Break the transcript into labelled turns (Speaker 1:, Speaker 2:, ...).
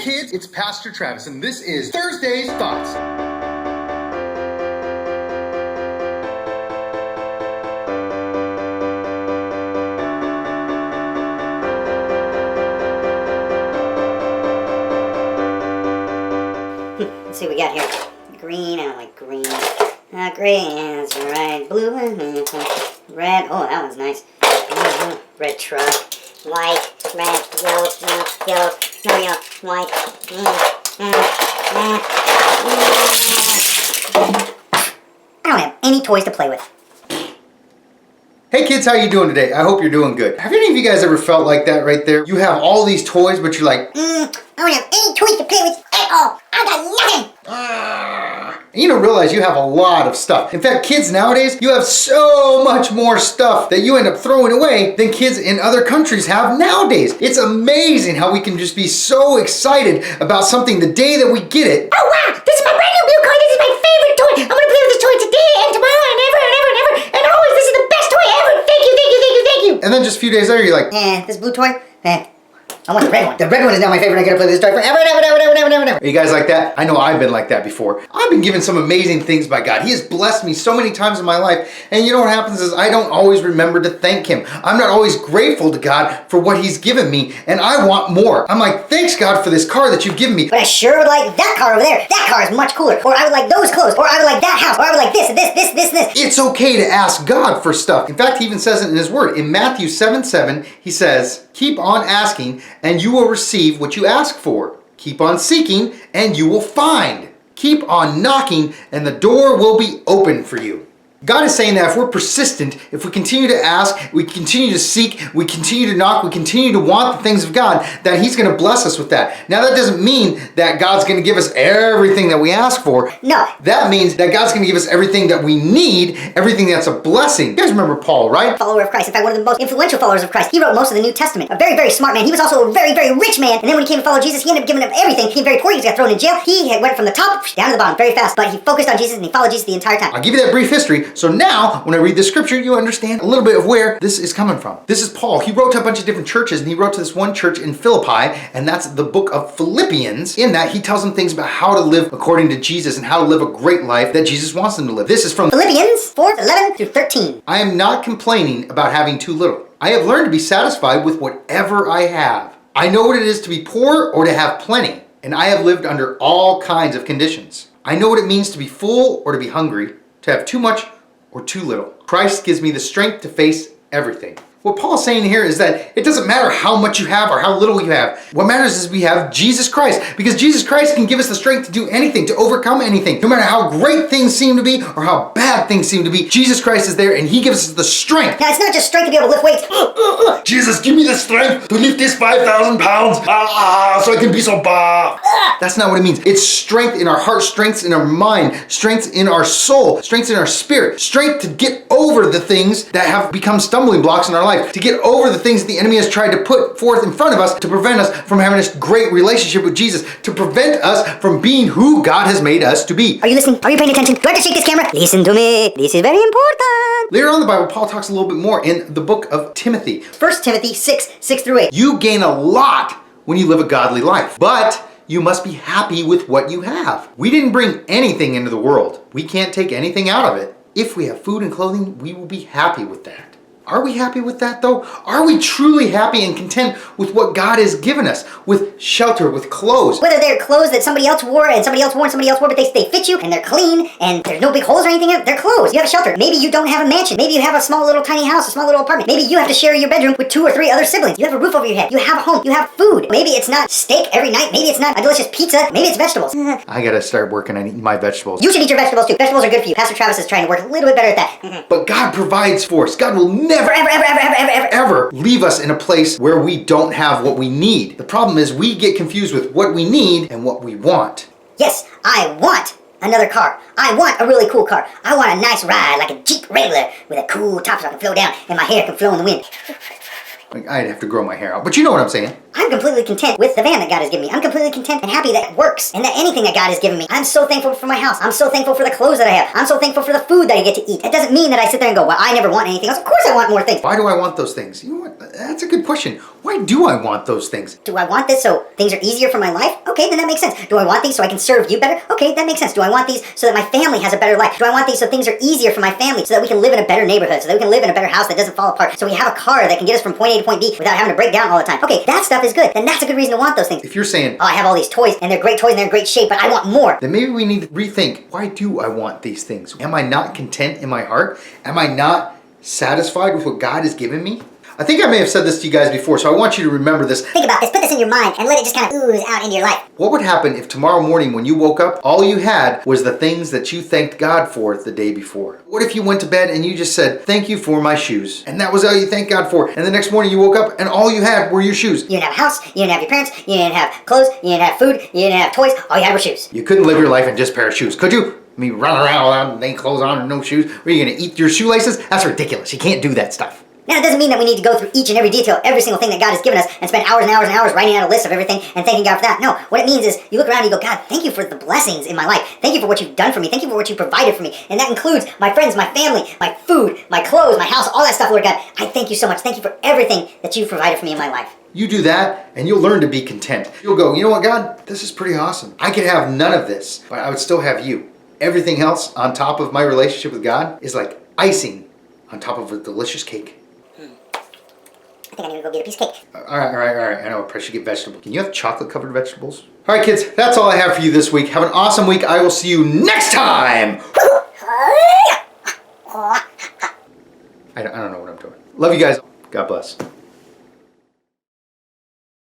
Speaker 1: kids, it's Pastor Travis, and this is Thursday's Thoughts.
Speaker 2: Let's see what we got here. Green, I don't like green. Green, that's right. Blue, red, oh, that one's nice. Red truck. White, red, yellow, no, white. I don't have any toys to play with.
Speaker 1: Hey kids, how you doing today? I hope you're doing good. Have any of you guys ever felt like that right there? You have all these toys, but you're like,
Speaker 2: I don't have any toys to play with at all. I got nothing.
Speaker 1: And you don't realize you have a lot of stuff. In fact, kids nowadays, you have so much more stuff that you end up throwing away than kids in other countries have nowadays. It's amazing how we can just be so excited about something the day that we get it.
Speaker 2: Oh wow, this is my brand new blue toy. This is my favorite toy. I'm gonna play with this toy today and tomorrow and ever and ever and ever and always. This is the best toy ever. Thank you, thank you, thank you, thank you.
Speaker 1: And then just a few days later, you're like,
Speaker 2: this blue toy? I want the red one. The red one is now my favorite. I gotta play with this toy forever and ever and ever and ever and ever and ever.
Speaker 1: are you guys like that? I know I've been like that before. I've been given some amazing things by God. He has blessed me so many times in my life. And you know what happens is I don't always remember to thank Him. I'm not always grateful to God for what He's given me. And I want more. I'm like, thanks God for this car that you've given me.
Speaker 2: But I sure would like that car over there. That car is much cooler. Or I would like those clothes. Or I would like that house. Or I would like this, this.
Speaker 1: It's okay to ask God for stuff. In fact, He even says it in His Word. In Matthew 7:7, He says, keep on asking and you will receive what you ask for. Keep on seeking and you will find. Keep on knocking and the door will be open for you. God is saying that if we're persistent, if we continue to ask, we continue to seek, we continue to knock, we continue to want the things of God, that He's going to bless us with that. Now that doesn't mean that God's going to give us everything that we ask for.
Speaker 2: No.
Speaker 1: That means that God's going to give us everything that we need, everything that's a blessing. You guys remember Paul, right?
Speaker 2: Follower of Christ. In fact, one of the most influential followers of Christ. He wrote most of the New Testament. A very, very smart man. He was also a very, very rich man. And then when he came to follow Jesus, he ended up giving him everything. He became very poor. He got thrown in jail. He went from the top down to the bottom very fast. But he focused on Jesus and he followed Jesus the entire time.
Speaker 1: I'll give you that brief history. So now, when I read the scripture, you understand a little bit of where this is coming from. This is Paul. He wrote to a bunch of different churches, and he wrote to this one church in Philippi, and that's the book of Philippians. In that, he tells them things about how to live according to Jesus and how to live a great life that Jesus wants them to live. This is from
Speaker 2: Philippians 4:11 through 13.
Speaker 1: I am not complaining about having too little. I have learned to be satisfied with whatever I have. I know what it is to be poor or to have plenty, and I have lived under all kinds of conditions. I know what it means to be full or to be hungry, to have too much or too little. Christ gives me the strength to face everything. What Paul's saying here is that it doesn't matter how much you have or how little you have. What matters is we have Jesus Christ, because Jesus Christ can give us the strength to do anything, to overcome anything. No matter how great things seem to be or how bad things seem to be, Jesus Christ is there and He gives us the strength.
Speaker 2: Now, it's not just strength to be able to lift weights.
Speaker 1: Jesus, give me the strength to lift this 5,000 pounds so I can be so buff. That's not what it means. It's strength in our heart, strength in our mind, strength in our soul, strength in our spirit, strength to get over the things that have become stumbling blocks in our life, to get over the things that the enemy has tried to put forth in front of us to prevent us from having this great relationship with Jesus, to prevent us from being who God has made us to be.
Speaker 2: Are you listening? Are you paying attention? Do I have to shake this camera? Listen to me. This is very important.
Speaker 1: Later on in the Bible, Paul talks a little bit more in the book of Timothy.
Speaker 2: 1 Timothy 6 through 8.
Speaker 1: You gain a lot when you live a godly life, but you must be happy with what you have. We didn't bring anything into the world. We can't take anything out of it. If we have food and clothing, we will be happy with that. Are we happy with that though? Are we truly happy and content with what God has given us? With shelter, with clothes?
Speaker 2: Whether they're clothes that somebody else wore and somebody else wore and somebody else wore, but they fit you and they're clean and there's no big holes or anything in it. They're clothes. You have a shelter. Maybe you don't have a mansion. Maybe you have a small little tiny house, a small little apartment. Maybe you have to share your bedroom with 2 or 3 other siblings. You have a roof over your head. You have a home. You have food. Maybe it's not steak every night. Maybe it's not a delicious pizza. Maybe it's vegetables.
Speaker 1: I gotta start working on eating my vegetables.
Speaker 2: You should eat your vegetables too. Vegetables are good for you. Pastor Travis is trying to work a little bit better at that.
Speaker 1: But God provides for us. God will never, ever leave us in a place where we don't have what we need. The problem is we get confused with what we need and what we want.
Speaker 2: Yes, I want another car. I want a really cool car. I want a nice ride like a Jeep Wrangler with a cool top so I can flow down and my hair can flow in the wind.
Speaker 1: Like, I'd have to grow my hair out, but you know what I'm saying.
Speaker 2: I'm completely content with the van that God has given me. I'm completely content and happy that it works and that anything that God has given me. I'm so thankful for my house. I'm so thankful for the clothes that I have. I'm so thankful for the food that I get to eat. It doesn't mean that I sit there and go, well, I never want anything else. Of course I want more things.
Speaker 1: Why do I want those things? You know what? That's a good question. Why do I want those things?
Speaker 2: Do I want this so things are easier for my life? Okay, then that makes sense. Do I want these so I can serve you better? Okay, that makes sense. Do I want these so that my family has a better life? Do I want these so things are easier for my family, so that we can live in a better neighborhood, so that we can live in a better house that doesn't fall apart, so we have a car that can get us from point A to point B without having to break down all the time? Okay, that stuff is good. Then that's a good reason to want those things.
Speaker 1: If you're saying,
Speaker 2: oh, I have all these toys and they're great toys and they're in great shape, but I want more,
Speaker 1: then maybe we need to rethink, why do I want these things? Am I not content in my heart? Am I not satisfied with what God has given me? I think I may have said this to you guys before, so I want you to remember this.
Speaker 2: Think about this, put this in your mind, and let it just kind of ooze out into your life.
Speaker 1: What would happen if tomorrow morning when you woke up, all you had was the things that you thanked God for the day before? What if you went to bed and you just said, thank you for my shoes? And that was all you thanked God for. And the next morning you woke up and all you had were your shoes.
Speaker 2: You didn't have a house, you didn't have your parents, you didn't have clothes, you didn't have food, you didn't have toys, all you had were shoes.
Speaker 1: You couldn't live your life in just a pair of shoes, could you? I mean, run around without any clothes on and no shoes. Are you going to eat your shoelaces? That's ridiculous. You can't do that stuff.
Speaker 2: Now, it doesn't mean that we need to go through each and every detail, every single thing that God has given us, and spend hours and hours and hours writing out a list of everything and thanking God for that. No, what it means is you look around and you go, God, thank you for the blessings in my life. Thank you for what you've done for me. Thank you for what you provided for me. And that includes my friends, my family, my food, my clothes, my house, all that stuff, Lord God. I thank you so much. Thank you for everything that you've provided for me in my life.
Speaker 1: You do that and you'll learn to be content. You'll go, you know what, God? This is pretty awesome. I could have none of this, but I would still have you. Everything else on top of my relationship with God is like icing on top of a delicious cake.
Speaker 2: I think I need to go get a piece of cake.
Speaker 1: All right. I know, I should get vegetables. Can you have chocolate-covered vegetables? All right, kids, that's all I have for you this week. Have an awesome week. I will see you next time. I don't know what I'm doing. Love you guys. God bless.